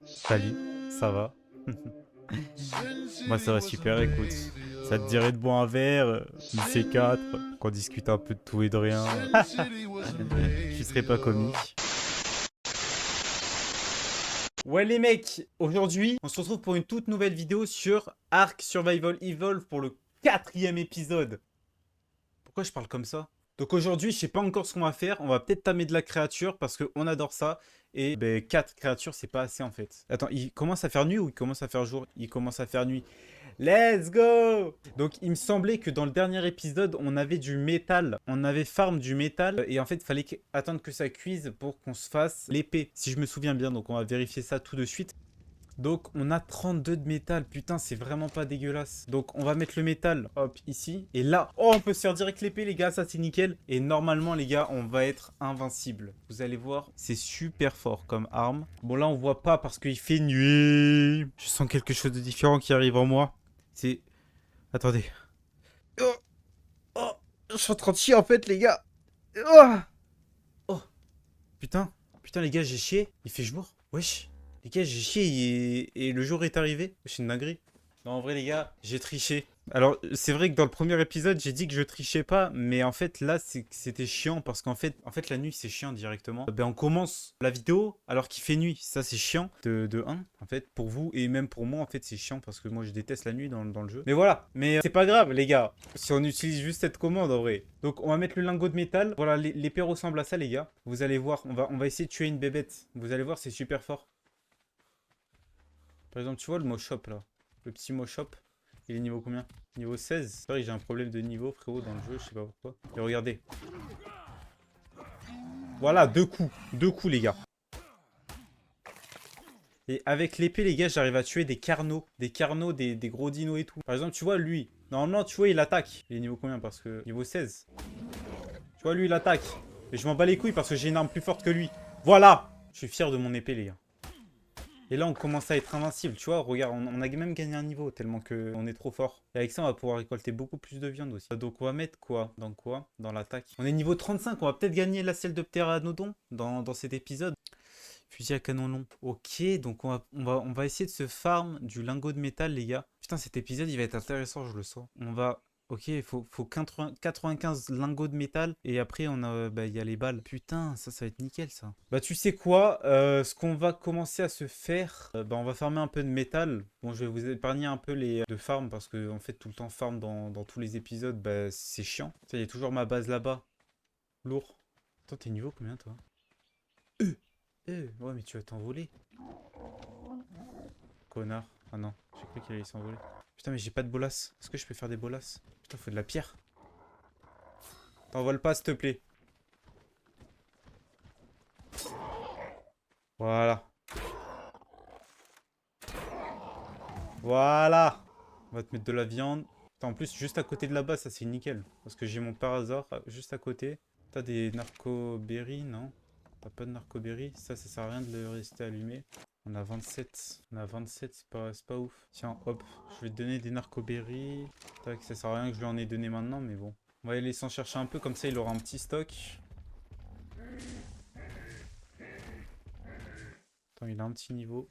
Salut, ça va? Moi ça va super, écoute. Ça te dirait de boire un verre, une C4, qu'on discute un peu de tout et de rien. Tu serais pas comique. Ouais les mecs, aujourd'hui on se retrouve pour une toute nouvelle vidéo sur Ark Survival Evolve pour le 4e épisode. Pourquoi je parle comme ça? Donc aujourd'hui, je sais pas encore ce qu'on va faire. On va peut-être tamer de la créature parce qu'on adore ça. Et ben, 4 créatures, c'est pas assez en fait. Attends, il commence à faire nuit ou il commence à faire jour? Il commence à faire nuit. Let's go! Donc il me semblait que dans le dernier épisode, on avait du métal. On avait farm du métal. Et en fait, il fallait attendre que ça cuise pour qu'on se fasse l'épée. Si je me souviens bien, donc on va vérifier ça tout de suite. Donc on a 32 de métal, putain c'est vraiment pas dégueulasse. Donc on va mettre le métal, hop, ici. Et là, oh on peut se faire direct l'épée les gars, ça c'est nickel. Et normalement les gars, on va être invincible. Vous allez voir, c'est super fort comme arme. Bon là on voit pas parce qu'il fait nuit. Je sens quelque chose de différent qui arrive en moi. C'est... Attendez. Oh, oh, je suis en train de chier en fait les gars. Oh, oh. Putain, putain les gars j'ai chié. Il fait jour, wesh. Les gars, j'ai chié et le jour est arrivé. C'est une dinguerie. Non, en vrai, les gars, j'ai triché. Alors, c'est vrai que dans le premier épisode, j'ai dit que je trichais pas, mais en fait, là, c'était chiant parce qu'en fait, la nuit, c'est chiant directement. Ben, on commence la vidéo alors qu'il fait nuit. Ça, c'est chiant de 1, en fait, pour vous et même pour moi, en fait, c'est chiant parce que moi, je déteste la nuit dans le jeu. Mais voilà, mais c'est pas grave, les gars, si on utilise juste cette commande en vrai. Donc, on va mettre le lingot de métal. Voilà, l'épée ressemble à ça, les gars. Vous allez voir, on va essayer de tuer une bébête. Vous allez voir, c'est super fort. Par exemple, tu vois le mot shop là. Le petit mot shop. Il est niveau combien? Niveau 16. C'est vrai que j'ai un problème de niveau, frérot, dans le jeu, je sais pas pourquoi. Et regardez. Voilà, deux coups. Deux coups, les gars. Et avec l'épée, les gars, j'arrive à tuer des carnos. Des carnos, des gros dinos et tout. Par exemple, tu vois, lui. Normalement, tu vois, il attaque. Il est niveau combien? Parce que niveau 16. Tu vois, lui, il attaque. Mais je m'en bats les couilles parce que j'ai une arme plus forte que lui. Voilà! Je suis fier de mon épée, les gars. Et là, on commence à être invincible, tu vois. Regarde, on a même gagné un niveau tellement qu'on est trop fort. Et avec ça, on va pouvoir récolter beaucoup plus de viande aussi. Donc, on va mettre quoi? Dans quoi? Dans l'attaque. On est niveau 35, on va peut-être gagner la selle de pteranodon dans cet épisode. Fusil à canon long. Ok, donc on va essayer de se farm du lingot de métal, les gars. Putain, cet épisode, il va être intéressant, je le sens. On va... Ok, il faut 95 lingots de métal. Et après, bah, il y a les balles. Putain, ça va être nickel, ça. Bah, tu sais quoi? Ce qu'on va commencer à se faire, bah, on va farmer un peu de métal. Bon, je vais vous épargner un peu les de farm parce que, en fait, tout le temps farm dans tous les épisodes, bah, c'est chiant. Il y a toujours ma base là-bas. Lourd. Attends, t'es niveau combien, toi? Ouais, mais tu vas t'envoler. Connard. Ah non, j'ai cru qu'il allait s'envoler. Putain, mais j'ai pas de bolas. Est-ce que je peux faire des bolas? Putain, faut de la pierre. T'envoles pas, s'il te plaît. Voilà. Voilà. On va te mettre de la viande. Putain, en plus, juste à côté de là-bas, ça c'est nickel. Parce que j'ai mon par hasard juste à côté. T'as des narcoberries, non? T'as pas de narcoberries? Ça sert à rien de le rester allumé. On a 27. On a 27, c'est pas ouf. Tiens, hop. Je vais te donner des narcoberries. Tac, ça sert à rien que je lui en ai donné maintenant, mais bon. On va aller s'en chercher un peu, comme ça il aura un petit stock. Attends, il a un petit niveau.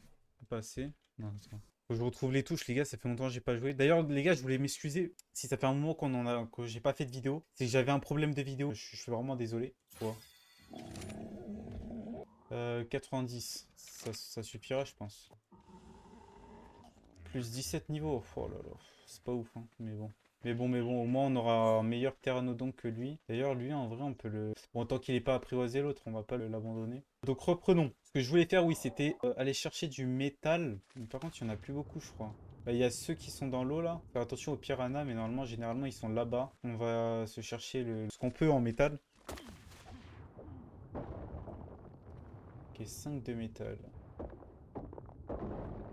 Pas assez. Non, attends. Faut que je retrouve les touches, les gars, ça fait longtemps que j'ai pas joué. D'ailleurs, les gars, je voulais m'excuser si ça fait un moment que j'ai pas fait de vidéo. C'est que j'avais un problème de vidéo. Je suis vraiment désolé. Quoi? 90. Ça suffira, je pense. Plus 17 niveaux. Oh là là. C'est pas ouf, hein. Mais bon, au moins on aura un meilleur pteranodon que lui. D'ailleurs, lui, en vrai, on peut le... Bon, tant qu'il n'est pas apprivoisé, l'autre, on va pas l'abandonner. Donc, reprenons. Ce que je voulais faire, oui, c'était aller chercher du métal. Mais par contre, il n'y en a plus beaucoup, je crois. Bah, il y a ceux qui sont dans l'eau, là. Faire attention aux piranhas, mais normalement, généralement, ils sont là-bas. On va se chercher ce qu'on peut en métal. Ok, 5 de métal.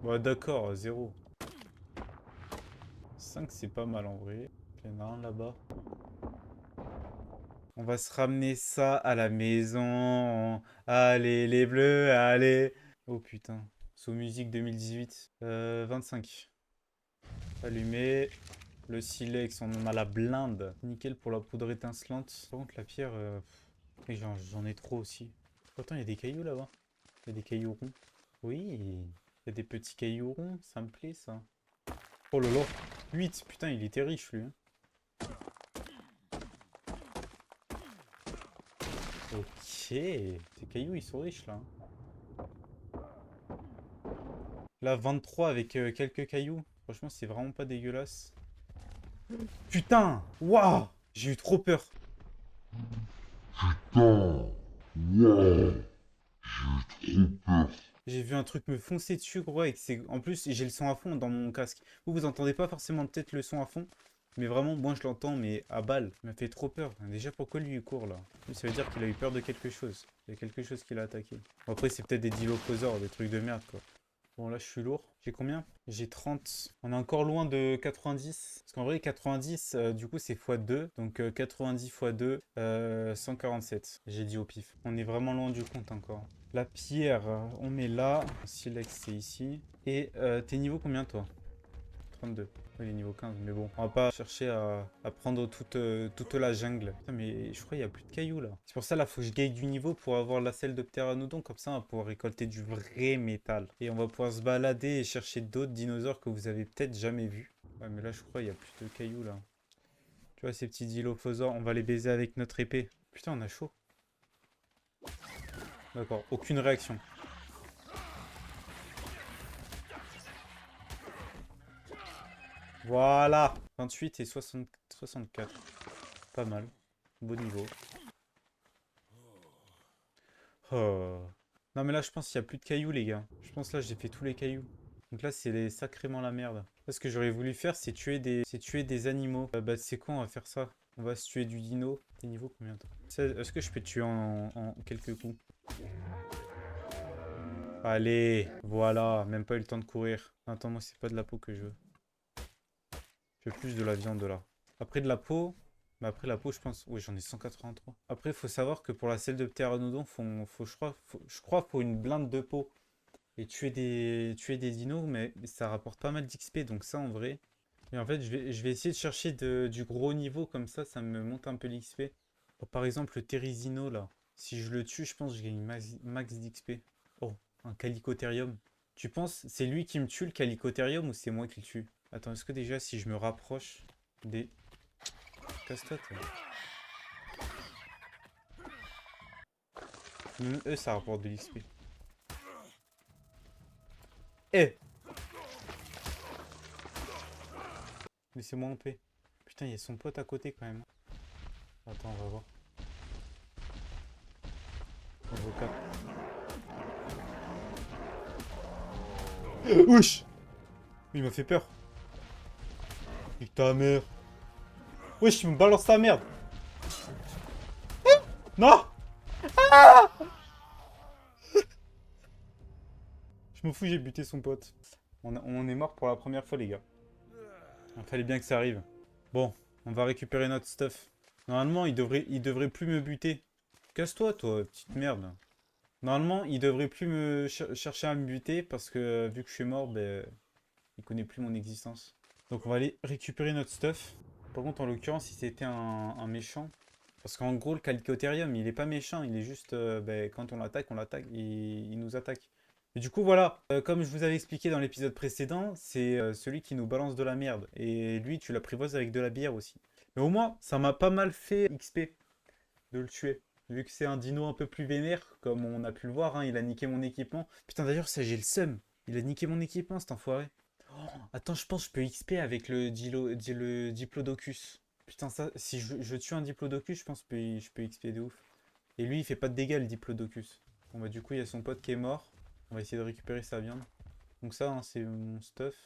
Bah, d'accord, 0. 5, c'est pas mal, en vrai. Il y en a un là-bas. On va se ramener ça à la maison. Allez, les bleus, allez. Oh putain. Sous musique 2018. 25. Allumé. Le silex, on en a la blinde. Nickel pour la poudre étincelante. Par contre, la pierre, j'en ai trop aussi. Attends, il y a des cailloux là-bas. Il y a des cailloux ronds. Oui. Il y a des petits cailloux ronds, ça me plaît ça. Oh là là, 8, putain, il était riche lui. Hein. Ok, ces cailloux ils sont riches là. Là, 23 avec quelques cailloux. Franchement, c'est vraiment pas dégueulasse. Putain, waouh, j'ai eu trop peur. Putain, wow, j'ai trop peur. J'ai vu un truc me foncer dessus, gros, et que c'est... En plus, j'ai le son à fond dans mon casque. Vous entendez pas forcément peut-être le son à fond, mais vraiment, moi, je l'entends, mais à balle. Il m'a fait trop peur. Déjà, pourquoi lui, il court, là? Ça veut dire qu'il a eu peur de quelque chose. Il y a quelque chose qui l'a attaqué. Bon, après, c'est peut-être des dilophosaures, des trucs de merde, quoi. Bon, là, je suis lourd. J'ai combien? J'ai 30. On est encore loin de 90. Parce qu'en vrai, 90, du coup, c'est x2. Donc, 90 x2, 147. J'ai dit au pif. On est vraiment loin du compte encore. La pierre, on met là. Silex, c'est ici. Et t'es niveau combien, toi? 32. Il est niveau 15, mais bon, on va pas chercher à prendre toute la jungle. Putain, mais je crois qu'il n'y a plus de cailloux là. C'est pour ça là, faut que je gagne du niveau pour avoir la selle de pteranodon. Comme ça, on va pouvoir récolter du vrai métal. Et on va pouvoir se balader et chercher d'autres dinosaures que vous avez peut-être jamais vus. Ouais, mais là, je crois qu'il n'y a plus de cailloux là. Tu vois, ces petits dilophosaures, on va les baiser avec notre épée. Putain, on a chaud. D'accord, aucune réaction. Voilà, 28 et 64. Pas mal. Beau niveau. Oh. Non mais là je pense qu'il n'y a plus de cailloux les gars. Je pense là j'ai fait tous les cailloux. Donc là sacrément la merde. Là, ce que j'aurais voulu faire c'est tuer des animaux. Bah c'est quoi on va faire ça? On va se tuer du dino. T'es niveau combien toi? Est-ce que je peux te tuer en quelques coups? Allez, voilà, même pas eu le temps de courir. Attends, moi c'est pas de la peau que je veux. Je veux plus de la viande là. Après de la peau, mais après la peau je pense... Oui j'en ai 183. Après il faut savoir que pour la selle de pteranodon, je crois faut une blinde de peau. Et tuer des dinos, mais ça rapporte pas mal d'XP, donc ça en vrai. Et en fait, je vais essayer de chercher du gros niveau, comme ça me monte un peu l'XP. Par exemple, le Therizino, là. Si je le tue, je pense que je gagne max d'XP. Oh, un Calicotherium. Tu penses, c'est lui qui me tue, le Calicotherium, ou c'est moi qui le tue? Attends, est-ce que déjà, si je me rapproche des... Casse-toi, toi. Même eux, ça rapporte de l'XP. Eh! Laissez-moi en paix. Putain, il y a son pote à côté, quand même. Attends, on va voir. Niveau 4. Wesh! Il m'a fait peur. Nique ta mère. Wesh, il me balance ta merde. Non! Je m'en fous, j'ai buté son pote. On est mort pour la première fois, les gars. Il fallait bien que ça arrive. Bon, on va récupérer notre stuff. Normalement, il devrait plus me buter. Casse-toi, toi, petite merde. Normalement, il devrait plus me chercher à me buter parce que vu que je suis mort, ben, il connaît plus mon existence. Donc on va aller récupérer notre stuff. Par contre, en l'occurrence, si c'était un méchant, parce qu'en gros, le Calicotherium, il est pas méchant, il est juste, ben, quand on l'attaque, il nous attaque. Et du coup, voilà, comme je vous avais expliqué dans l'épisode précédent, c'est celui qui nous balance de la merde. Et lui, tu l'apprivoises avec de la bière aussi. Mais au moins, ça m'a pas mal fait XP de le tuer. Vu que c'est un dino un peu plus vénère, comme on a pu le voir, hein, il a niqué mon équipement. Putain, d'ailleurs, ça, j'ai le seum. Il a niqué mon équipement, cet enfoiré. Attends, je pense que je peux XP avec le Diplodocus. Putain, ça, si je tue un Diplodocus, je pense que je peux XP de ouf. Et lui, il fait pas de dégâts, le Diplodocus. Bon, bah, du coup, il y a son pote qui est mort. On va essayer de récupérer sa viande. Donc, ça, hein, c'est mon stuff.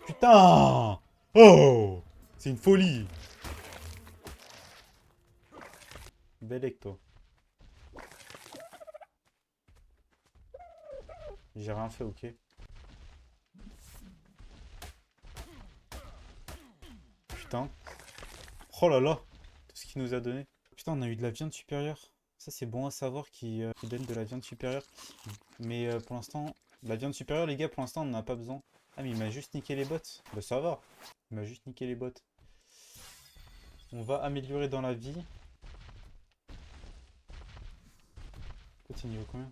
Putain! Oh! C'est une folie! Belle toi. J'ai rien fait, ok. Putain. Oh là là! Tout ce qu'il nous a donné. Putain, on a eu de la viande supérieure. Ça, c'est bon à savoir qui donne de la viande supérieure. Mais pour l'instant, la viande supérieure, les gars, pour l'instant, on n'en a pas besoin. Ah, mais il m'a juste niqué les bottes. Bah, ça va. Il m'a juste niqué les bottes. On va améliorer dans la vie. C'est niveau combien?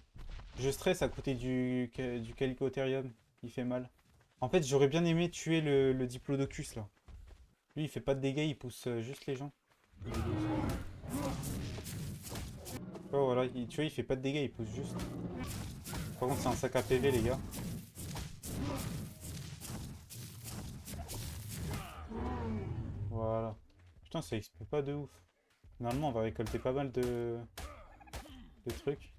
Je stresse à côté du Calicotherium. Il fait mal. En fait, j'aurais bien aimé tuer le Diplodocus là. Lui, il fait pas de dégâts, il pousse juste les gens. Oh voilà, tu vois, il fait pas de dégâts, il pousse juste. Par contre, c'est un sac à PV, les gars. Voilà. Putain, ça explique pas de ouf. Normalement, on va récolter pas mal de trucs.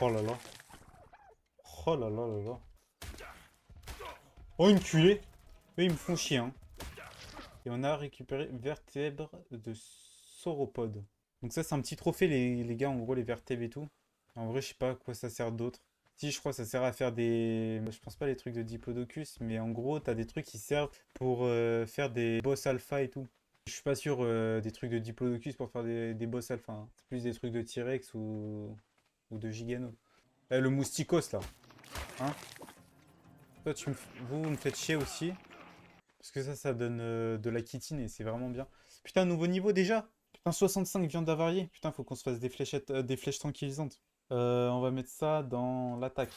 Oh là là. Oh là là là là. Oh, une culée. Eux, ils me font chier, hein. Et on a récupéré vertèbres de sauropodes. Donc ça, c'est un petit trophée, les gars, en gros, les vertèbres et tout. En vrai, je sais pas à quoi ça sert d'autre. Si, je crois que ça sert à faire des... Je pense pas les trucs de Diplodocus, mais en gros, t'as des trucs qui servent pour faire des boss alpha et tout. Je suis pas sûr des trucs de Diplodocus pour faire des boss alpha, hein. C'est plus des trucs de T-Rex ou de Gigano. Le Moustikos, là. Hein? Toi, vous me faites chier aussi. Parce que ça donne de la chitine et c'est vraiment bien. Putain, nouveau niveau déjà. Putain, 65 viande avariée. Putain, faut qu'on se fasse des fléchettes, des flèches tranquillisantes. On va mettre ça dans l'attaque.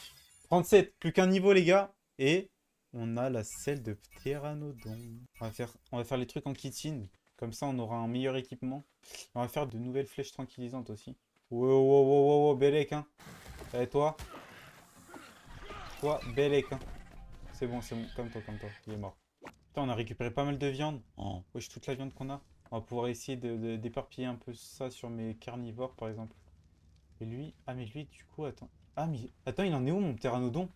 37, plus qu'un niveau les gars. Et on a la selle de Pteranodon. On va faire les trucs en chitine. Comme ça, on aura un meilleur équipement. On va faire de nouvelles flèches tranquillisantes aussi. Wow, wow, wow, wow, wow, Belek, hein. Et toi? Toi, Belek, hein. C'est bon, comme toi, il est mort. Putain, on a récupéré pas mal de viande. Oh. Wesh, toute la viande qu'on a. On va pouvoir essayer d'éparpiller un peu ça sur mes carnivores, par exemple. Et lui... Ah, mais lui, du coup, attends. Ah, mais... Attends, il en est où, mon pteranodon?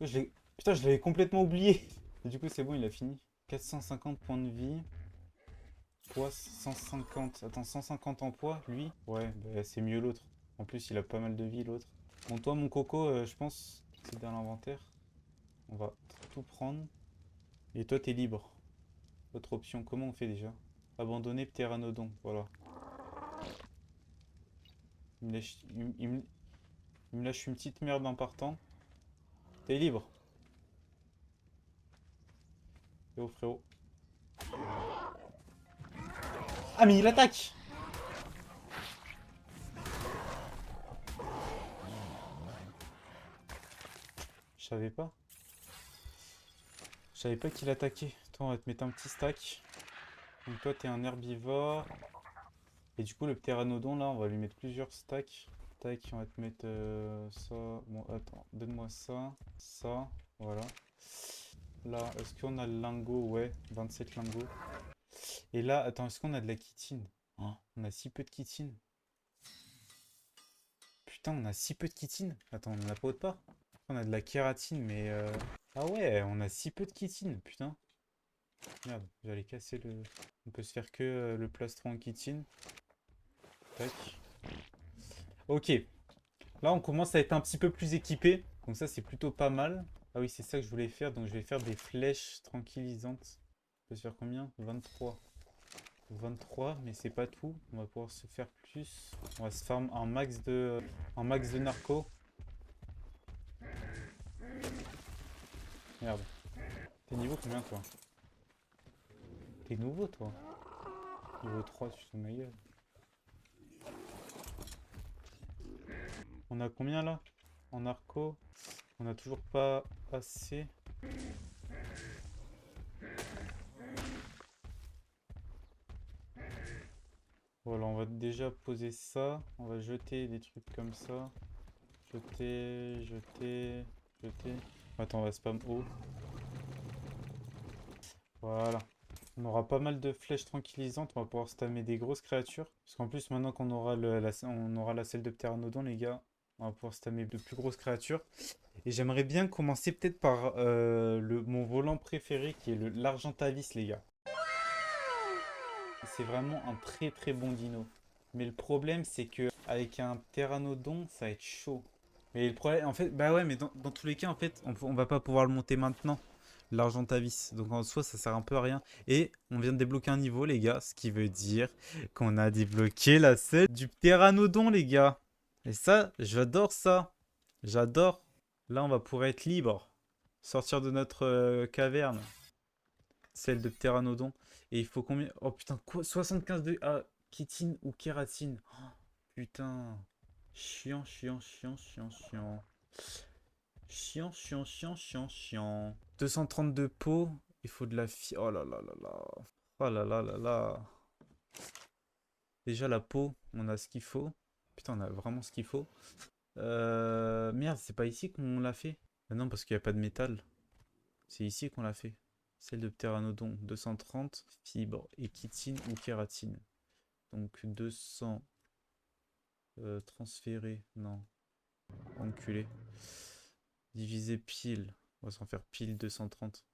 Putain, je l'avais complètement oublié. Et du coup, c'est bon, il a fini. 450 points de vie. Poids 150. Attends, 150 en poids, lui? Ouais, bah, c'est mieux l'autre. En plus, il a pas mal de vie, l'autre. Bon, toi, mon coco, je pense... C'est dans l'inventaire. On va tout prendre. Et toi, t'es libre. Autre option, comment on fait déjà? Abandonner Pteranodon, voilà. Il me lâche, il me lâche une petite merde en partant. T'es libre. Et oh frérot. Ah mais il attaque! Je savais pas. Je savais pas qu'il attaquait. Toi, on va te mettre un petit stack. Donc toi, t'es un herbivore. Et du coup, le pteranodon, là, on va lui mettre plusieurs stacks. Tac, on va te mettre ça. Bon, attends, donne-moi ça. Ça, voilà. Là, est-ce qu'on a le lingot? Ouais, 27 lingots. Et là, attends, est-ce qu'on a de la chitine? Oh, on a si peu de chitine. Putain, on a si peu de chitine. Attends, on en a pas autre part? On a de la kératine, mais... Ah ouais, on a si peu de chitine, putain. Merde, j'allais casser le... On peut se faire que le plastron en chitine. Tac. Ok. Là, on commence à être un petit peu plus équipé. Donc ça, c'est plutôt pas mal. Ah oui, c'est ça que je voulais faire. Donc je vais faire des flèches tranquillisantes. On peut se faire combien? 23. 23, mais c'est pas tout. On va pouvoir se faire plus. On va se farm un max de narco. Merde. T'es niveau combien, toi? T'es nouveau, toi? Niveau 3, tu te ma gueule. On a combien, là? En narco? On a toujours pas assez. Voilà, on va déjà poser ça. On va jeter des trucs comme ça. Jeter, jeter, jeter. Attends, on va spam haut. Voilà. On aura pas mal de flèches tranquillisantes. On va pouvoir spammer des grosses créatures. Parce qu'en plus, maintenant qu'on aura, on aura la selle de Pteranodon, les gars, on va pouvoir spammer de plus grosses créatures. Et j'aimerais bien commencer peut-être par mon volant préféré qui est l'Argentavis, les gars. C'est vraiment un très très bon dino. Mais le problème, c'est que avec un Pteranodon, ça va être chaud. Mais le problème, en fait, bah ouais, mais dans tous les cas, en fait, on va pas pouvoir le monter maintenant, l'Argentavis. Donc en soi, ça sert un peu à rien. Et on vient de débloquer un niveau, les gars, ce qui veut dire qu'on a débloqué la selle du Pteranodon, les gars. Et ça, j'adore ça. J'adore. Là, on va pouvoir être libre. Sortir de notre caverne. Celle de Pteranodon. Et il faut combien? Oh putain, quoi? 75 de... Ah, chitine ou kératine. Oh, putain. Chiant, chiant, chiant, chiant, chiant. Chiant, chiant, chiant, chiant, chiant. 232 pots. Il faut de la fi... Oh là là là là. Oh là là là là. Déjà la peau, on a ce qu'il faut. Putain, on a vraiment ce qu'il faut. Merde, c'est pas ici qu'on l'a fait? Ah non, parce qu'il n'y a pas de métal. C'est ici qu'on l'a fait. Celle de pteranodon, 230 fibres et chitine ou kératine. Donc 200 transféré, non, enculé. Divisé pile, on va s'en faire pile 230.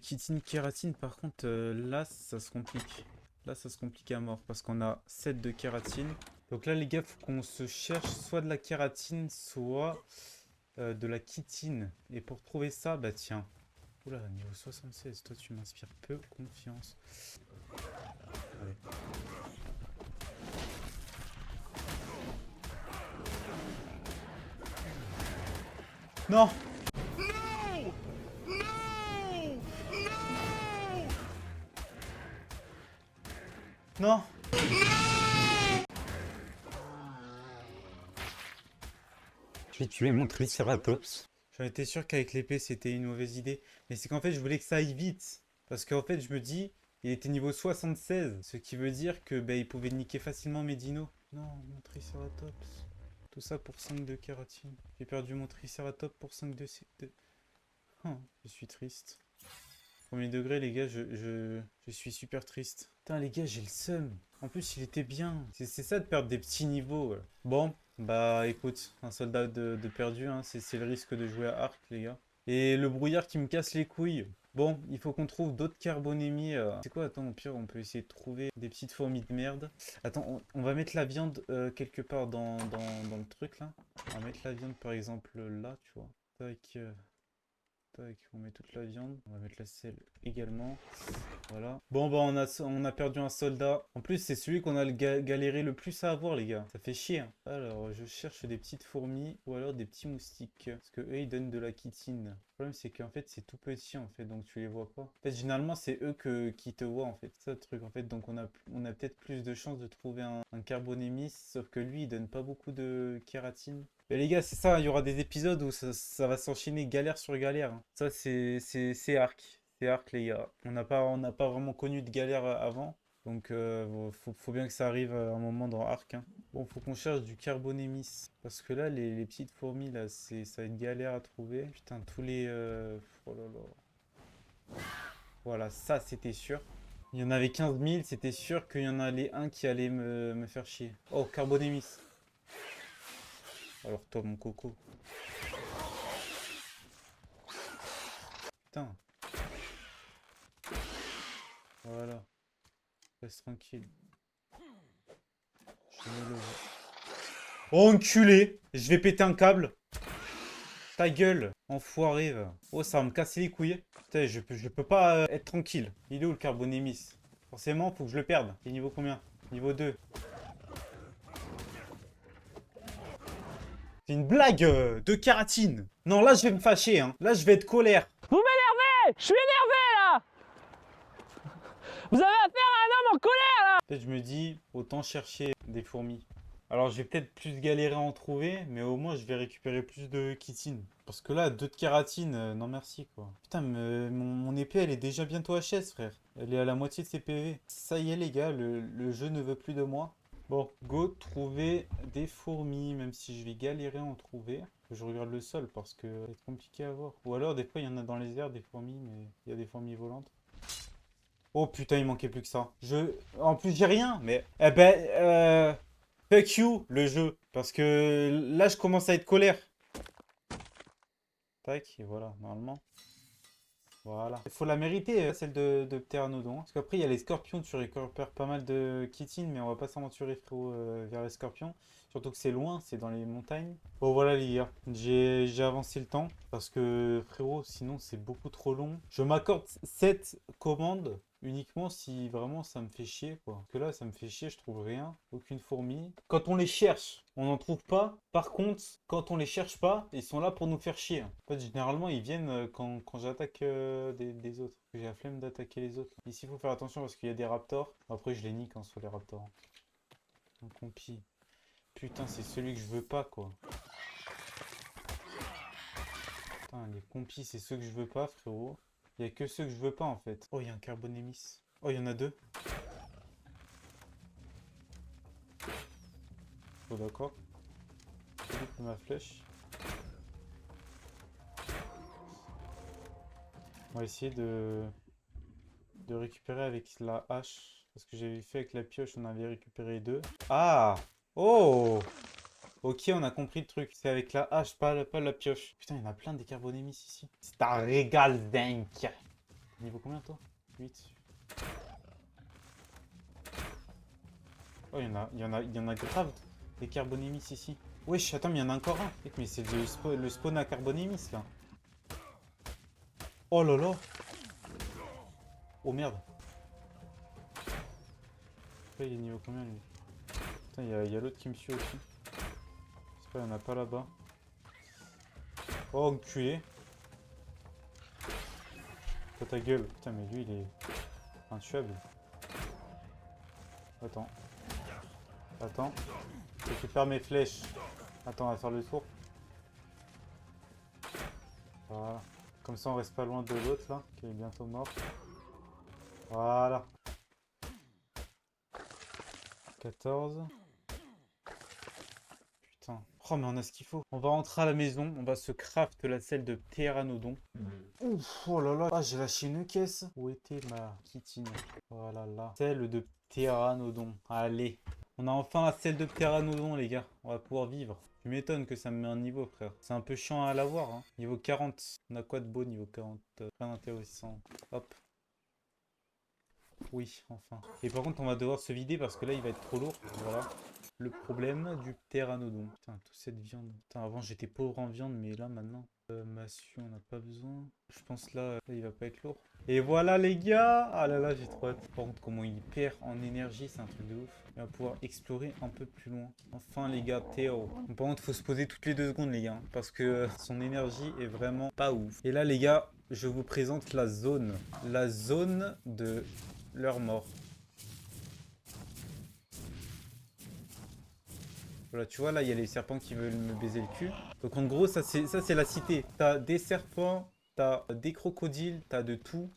Chitine, kératine, par contre, là, ça se complique. Là, ça se complique à mort parce qu'on a 7 de kératine. Donc là, les gars, faut qu'on se cherche soit de la kératine, soit de la chitine. Et pour trouver ça, bah tiens. Oula, niveau 76, toi, tu m'inspires peu confiance. Allez. Non! Non! Je vais tuer mon Triceratops. J'en étais sûr qu'avec l'épée c'était une mauvaise idée. Mais c'est qu'en fait je voulais que ça aille vite. Parce qu'en fait je me dis, il était niveau 76. Ce qui veut dire que bah, il pouvait niquer facilement mes dinos. Non, mon Triceratops. Tout ça pour 5 de kératine. J'ai perdu mon Triceratops pour 5 de... Oh, je suis triste. Premier degré les gars, je suis super triste. Putain les gars, j'ai le seum. En plus il était bien. C'est ça de perdre des petits niveaux. Ouais. Bon, bah écoute, un soldat de perdu, hein, c'est le risque de jouer à arc les gars. Et le brouillard qui me casse les couilles. Bon, il faut qu'on trouve d'autres carbonémies. C'est quoi? Attends, au pire, on peut essayer de trouver des petites fourmis de merde. Attends, on va mettre la viande quelque part dans le truc là. On va mettre la viande par exemple là, tu vois. Tac. Tac, on met toute la viande. On va mettre la selle également. Voilà. Bon, bah, on a perdu un soldat. En plus, c'est celui qu'on a galéré le plus à avoir, les gars. Ça fait chier. Hein. Alors, je cherche des petites fourmis ou alors des petits moustiques. Parce que eux, ils donnent de la chitine. Le problème, c'est qu'en fait, c'est tout petit, en fait. Donc, tu les vois pas. En fait, généralement, c'est eux qui te voient, en fait. C'est ça le truc, en fait. Donc, on a peut-être plus de chances de trouver un carbonémis. Sauf que lui, il donne pas beaucoup de kératine. Mais les gars, c'est ça, il y aura des épisodes où ça va s'enchaîner galère sur galère. Hein. Ça, c'est Arc. C'est Arc, les gars. On n'a pas vraiment connu de galère avant. Donc, faut bien que ça arrive à un moment dans Arc. Hein. Bon, faut qu'on cherche du carbonémis. Parce que là, les petites fourmis, là, ça va être galère à trouver. Putain, tous les... Oh là là. Voilà, ça, c'était sûr. Il y en avait 15 000, c'était sûr qu'il y en allait un qui allait me faire chier. Oh, carbonémis. Alors toi, mon coco. Putain. Voilà. Reste tranquille. Je me lève. Oh, enculé! Je vais péter un câble. Ta gueule, enfoiré. Va. Oh, ça va me casser les couilles. Putain, je peux pas être tranquille. Il est où le carbonémis? Forcément, faut que je le perde. Et niveau combien? Niveau 2. C'est une blague de kératine. Non, là, je vais me fâcher. Hein. Là, je vais être colère. Vous m'énervez! Je suis énervé là! Vous avez affaire à un homme en colère! Peut-être je me dis, autant chercher des fourmis. Alors je vais peut-être plus galérer à en trouver, mais au moins je vais récupérer plus de chitine. Parce que là, 2 de kératine, non merci quoi. Putain, mon épée elle est déjà bientôt HS frère. Elle est à la moitié de ses PV. Ça y est les gars, le jeu ne veut plus de moi. Bon, go trouver des fourmis, même si je vais galérer à en trouver. Je regarde le sol parce que ça va être compliqué à voir. Ou alors des fois il y en a dans les airs des fourmis, mais il y a des fourmis volantes. Oh putain, il manquait plus que ça. En plus, j'ai rien, mais... Eh ben, fuck you, le jeu. Parce que là, je commence à être colère. Tac, et voilà, normalement. Voilà. Il faut la mériter, celle de Pteranodon. Parce qu'après, il y a les scorpions, tu récupères pas mal de chitine, mais on va pas s'aventurer, frérot, vers les scorpions. Surtout que c'est loin, c'est dans les montagnes. Bon, voilà, les gars. J'ai avancé le temps. Parce que, frérot, sinon, c'est beaucoup trop long. Je m'accorde cette commande uniquement si vraiment ça me fait chier, quoi. Parce que là, ça me fait chier, je trouve rien. Aucune fourmi. Quand on les cherche, on n'en trouve pas. Par contre, quand on les cherche pas, ils sont là pour nous faire chier. En fait, généralement, ils viennent quand j'attaque des autres. J'ai la flemme d'attaquer les autres. Ici, il faut faire attention parce qu'il y a des raptors. Après, je les nique hein, sur les raptors. Un compi. Putain, c'est celui que je veux pas, quoi. Putain, les compis, c'est ceux que je veux pas, frérot. Il y a que ceux que je veux pas, en fait. Oh, il y a un carbonémis. Oh, il y en a deux. Oh, d'accord. Je loupe ma flèche. On va essayer de récupérer avec la hache. Parce que j'avais fait avec la pioche, on avait récupéré deux. Ah! Oh! Ok, on a compris le truc. C'est avec la hache, pas la pioche. Putain, il y en a plein des carbonémis ici. C'est un régal dingue. Niveau combien, toi? 8. Oh, il y en a grave des carbonémis ici. Wesh, attends, mais il y en a encore un. Mais c'est le spawn à carbonémis, là. Oh là là! Oh merde! Là, il est niveau combien, lui? Putain, il y a l'autre qui me suit aussi. J'espère qu'il n'y en a pas là-bas. Oh, enculé! Toi, ta gueule. Putain, mais lui, il est intuable. Attends. Attends. Je récupère mes flèches. Attends, on va faire le tour. Voilà. Comme ça, on reste pas loin de l'autre, là, qui est bientôt mort. Voilà. 14. Putain. Oh, mais on a ce qu'il faut. On va rentrer à la maison. On va se craft la selle de ptéranodon. Ouf, oh là là. Ah, j'ai lâché une caisse. Où était ma kitine? Voilà là. Selle de ptéranodon. Allez. On a enfin la selle de ptéranodon, les gars. On va pouvoir vivre. Tu m'étonnes que ça me met un niveau, frère. C'est un peu chiant à l'avoir, hein. Niveau 40. On a quoi de beau niveau 40? Rien d'intéressant. Hop. Oui, enfin. Et par contre, on va devoir se vider parce que là, il va être trop lourd. Voilà. Le problème du ptéranodon. Putain, toute cette viande. Putain, avant, j'étais pauvre en viande, mais là, maintenant... massue, on n'a pas besoin. Je pense là, il va pas être lourd. Et voilà, les gars! Ah là là, j'ai trop hâte. Par contre, comment il perd en énergie, c'est un truc de ouf. Il va pouvoir explorer un peu plus loin. Enfin, les gars, Théo. Par contre, faut se poser toutes les 2 secondes, les gars. Parce que son énergie est vraiment pas ouf. Et là, les gars, je vous présente la zone. La zone de leur mort. Voilà, tu vois, là, il y a les serpents qui veulent me baiser le cul. Donc, en gros, ça, c'est la cité. T'as des serpents, t'as des crocodiles, t'as de tout.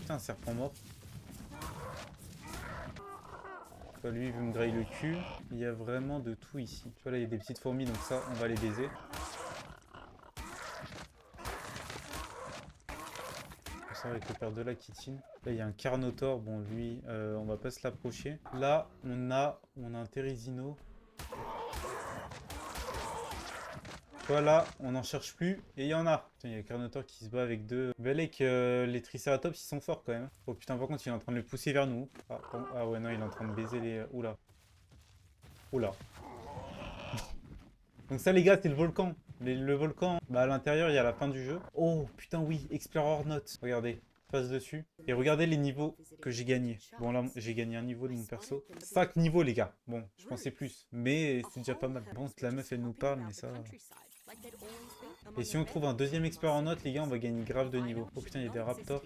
Putain, un serpent mort. Tu vois, lui, il veut me grailler le cul. Il y a vraiment de tout ici. Tu vois, là, il y a des petites fourmis, donc ça, on va les baiser. Ça, on récupère de la chitine. Là, il y a un carnotaure. Bon, lui, on va pas se l'approcher. Là, on a un Therizino. Voilà, on n'en cherche plus. Et il y en a. Putain, il y a un Carnotaur qui se bat avec deux. Belek, les Triceratops, ils sont forts quand même. Oh putain, par contre, il est en train de le pousser vers nous. Ah, ah ouais, non, il est en train de baiser les... Oula. Oula. Donc ça, les gars, c'est le volcan. Le volcan, bah à l'intérieur, il y a la fin du jeu. Oh putain, oui, Explorer Note. Regardez. Passe dessus. Et regardez les niveaux que j'ai gagnés. Bon là, j'ai gagné un niveau de mon perso. 5 niveaux, les gars. Bon, je pensais plus. Mais c'est déjà pas mal. Bon, la meuf, elle nous parle, mais ça... Et si on trouve un deuxième expert en note, les gars, on va gagner grave de niveau. Oh putain, il y a des raptors.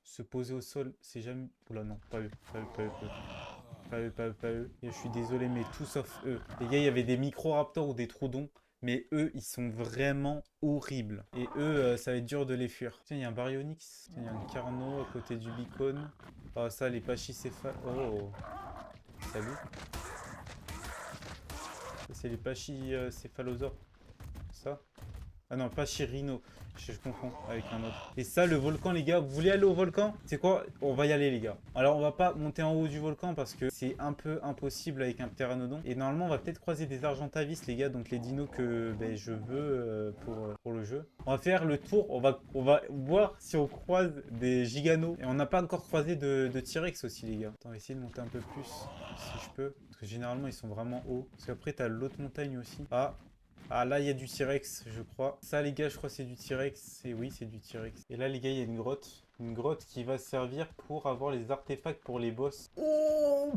Se poser au sol, c'est jamais... Oula, non, pas eux. Pas eux. Et je suis désolé, mais tout sauf eux. Les gars, il y avait des micro-raptors ou des troodons. Mais eux, ils sont vraiment horribles. Et eux, ça va être dur de les fuir. Tiens, il y a un baryonyx. Il y a un carno à côté du beacon. Ah, ça, les pachycéphales. Oh. Salut. Ça, c'est les pachycéphalosaures. Ça. Ah non, pachyrhino. Je confonds avec un autre. Et ça, le volcan, les gars, vous voulez aller au volcan? C'est quoi? On va y aller, les gars. Alors, on va pas monter en haut du volcan parce que c'est un peu impossible avec un pteranodon. Et normalement, on va peut-être croiser des argentavis, les gars. Donc, les dinos que je veux pour le jeu. On va faire le tour. On va voir si on croise des giganos. Et on n'a pas encore croisé de T-Rex aussi, les gars. Attends, on va essayer de monter un peu plus, si je peux. Parce que généralement, ils sont vraiment hauts. Parce qu'après, t'as l'autre montagne aussi. Ah, là, il y a du T-Rex, je crois. Ça, les gars, je crois que c'est du T-Rex. Et oui, c'est du T-Rex. Et là, les gars, il y a une grotte. Une grotte qui va servir pour avoir les artefacts pour les boss. Oh,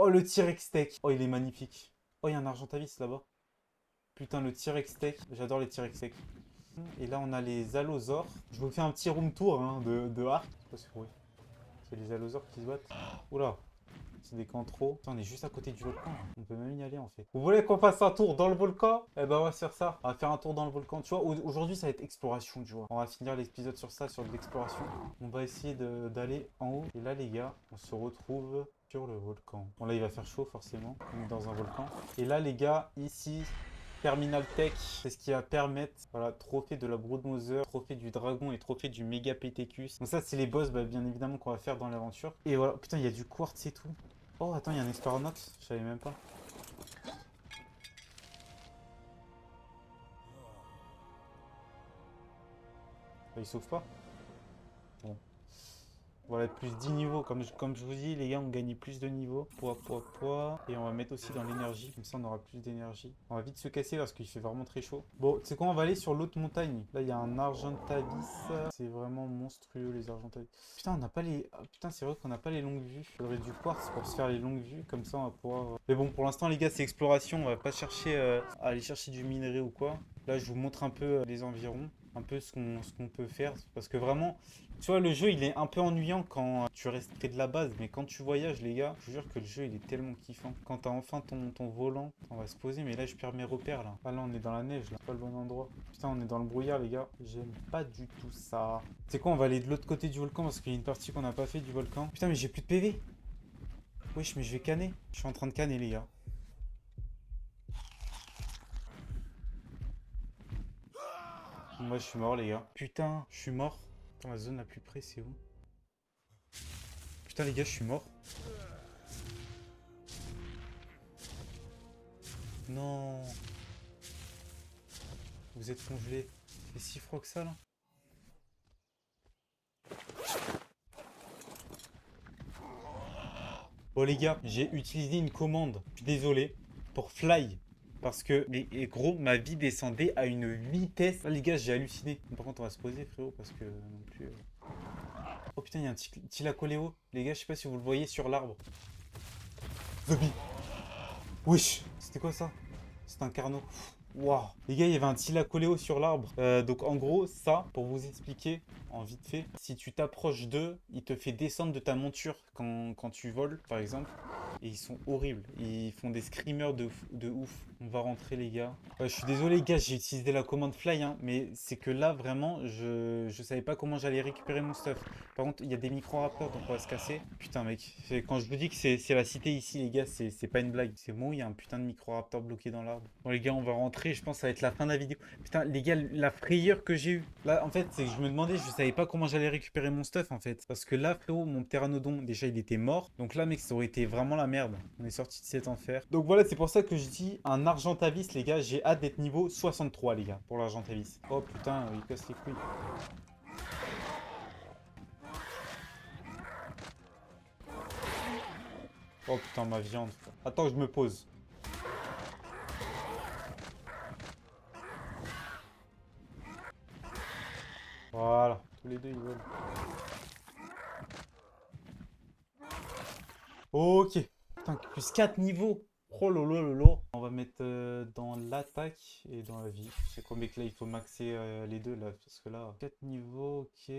le T-Rex Tech. Oh, il est magnifique. Oh, il y a un Argentavis là-bas. Putain, le T-Rex Tech. J'adore les T-Rex Tech. Et là, on a les allosaures. Je vous fais un petit room tour hein, de Ark. Je sais pas si c'est les allosaures qui se battent. Oula. C'est des camps trop. Putain, on est juste à côté du volcan. On peut même y aller en fait. Vous voulez qu'on fasse un tour dans le volcan? Eh ben on va faire ça. On va faire un tour dans le volcan. Tu vois, aujourd'hui ça va être exploration, tu vois. On va finir l'épisode sur ça, sur l'exploration. On va essayer d'aller en haut. Et là les gars, on se retrouve sur le volcan. Bon là il va faire chaud forcément. On est dans un volcan. Et là les gars, ici... Terminal Tech, c'est ce qui va permettre, voilà, trophée de la Broodmother, trophée du dragon et trophée du méga PTQ. Donc ça c'est les boss, bah, bien évidemment qu'on va faire dans l'aventure. Et voilà, putain il y a du quartz et tout. Oh attends, il y a un Exploramox, je savais même pas. Bah, il sauve pas. Bon. Voilà, plus 10 niveaux. Comme je vous dis, les gars, on gagne plus de niveaux. Poids. Et on va mettre aussi dans l'énergie. Comme ça, on aura plus d'énergie. On va vite se casser parce qu'il fait vraiment très chaud. Bon, tu sais quoi, on va aller sur l'autre montagne. Là, il y a un Argentavis. C'est vraiment monstrueux, les Argentavis. Putain, on n'a pas les... Ah, putain, c'est vrai qu'on n'a pas les longues vues. Il faudrait du quartz pour se faire les longues vues. Comme ça, on va pouvoir... Mais bon, pour l'instant, les gars, c'est exploration. On va pas chercher à aller chercher du minerai ou quoi. Là, je vous montre un peu les environs. Un peu ce qu'on peut faire. Parce que vraiment... Tu vois, le jeu, il est un peu ennuyant quand tu restes près de la base, mais quand tu voyages, les gars, je vous jure que le jeu, il est tellement kiffant. Quand t'as enfin ton volant, on va se poser, mais là, je perds mes repères, là. Ah là, on est dans la neige, là, c'est pas le bon endroit. Putain, on est dans le brouillard, les gars. J'aime pas du tout ça. Tu sais quoi, on va aller de l'autre côté du volcan, parce qu'il y a une partie qu'on n'a pas fait du volcan. Putain, mais j'ai plus de PV. Wesh, mais je vais canner. Je suis en train de canner, les gars. Moi, je suis mort, les gars. Putain, je suis mort. Attends, la zone la plus près, c'est où? Putain, les gars, je suis mort. Non. Vous êtes congelé. C'est si froid que ça, là. Bon, les gars, j'ai utilisé une commande. Je suis désolé. Pour fly. Parce que, mais gros, ma vie descendait à une vitesse. Là, les gars, j'ai halluciné. Par contre, on va se poser, frérot, parce que non plus... Oh putain, il y a un Thylacoleo. Les gars, je sais pas si vous le voyez sur l'arbre. Zombie. Wesh. C'était quoi ça? C'était un carnot. Waouh. Les gars, il y avait un Thylacoleo sur l'arbre. Donc en gros, ça, pour vous expliquer, en vite fait, si tu t'approches d'eux, il te fait descendre de ta monture quand tu voles, par exemple. Et ils sont horribles. Ils font des screamers de ouf. On va rentrer, les gars. Je suis désolé, les gars, j'ai utilisé la commande fly, hein, mais c'est que là, vraiment, je savais pas comment j'allais récupérer mon stuff. Par contre, il y a des micro-raptors, donc on va se casser. Putain, mec, quand je vous dis que c'est la cité ici, les gars, c'est pas une blague. C'est bon, il y a un putain de micro-raptor bloqué dans l'arbre. Bon, les gars, on va rentrer. Je pense que ça va être la fin de la vidéo. Putain, les gars, la frayeur que j'ai eue. Là, en fait, c'est que je me demandais, je savais pas comment j'allais récupérer mon stuff, en fait. Parce que là, frérot, mon pteranodon, déjà, il était mort. Donc là, mec, ça aurait été vraiment la merde. On est sorti de cet enfer. Donc voilà, c'est pour ça que je dis un Argentavis, les gars. J'ai hâte d'être niveau 63, les gars, pour l'Argentavis. Oh putain, il casse les couilles. Oh putain, ma viande. Attends, je me pose. Voilà, tous les deux, ils volent. Ok. Putain, plus 4 niveaux. Oh lolo lolo. On va mettre dans l'attaque et dans la vie. C'est quoi, mec, là, il faut maxer les deux, là. Parce que là, 4 niveaux, ok.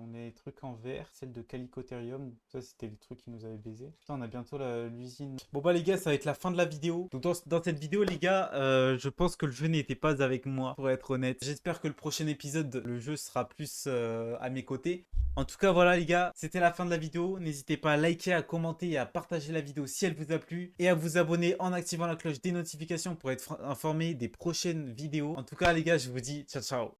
On a les trucs en vert. Celle de Calicotherium. Ça, c'était les trucs qui nous avaient baisé. Putain, on a bientôt l'usine. Bon, bah, les gars, ça va être la fin de la vidéo. Donc, dans cette vidéo, les gars, je pense que le jeu n'était pas avec moi, pour être honnête. J'espère que le prochain épisode, le jeu sera plus à mes côtés. En tout cas, voilà les gars, c'était la fin de la vidéo. N'hésitez pas à liker, à commenter et à partager la vidéo si elle vous a plu. Et à vous abonner en activant la cloche des notifications pour être informé des prochaines vidéos. En tout cas, les gars, je vous dis ciao, ciao.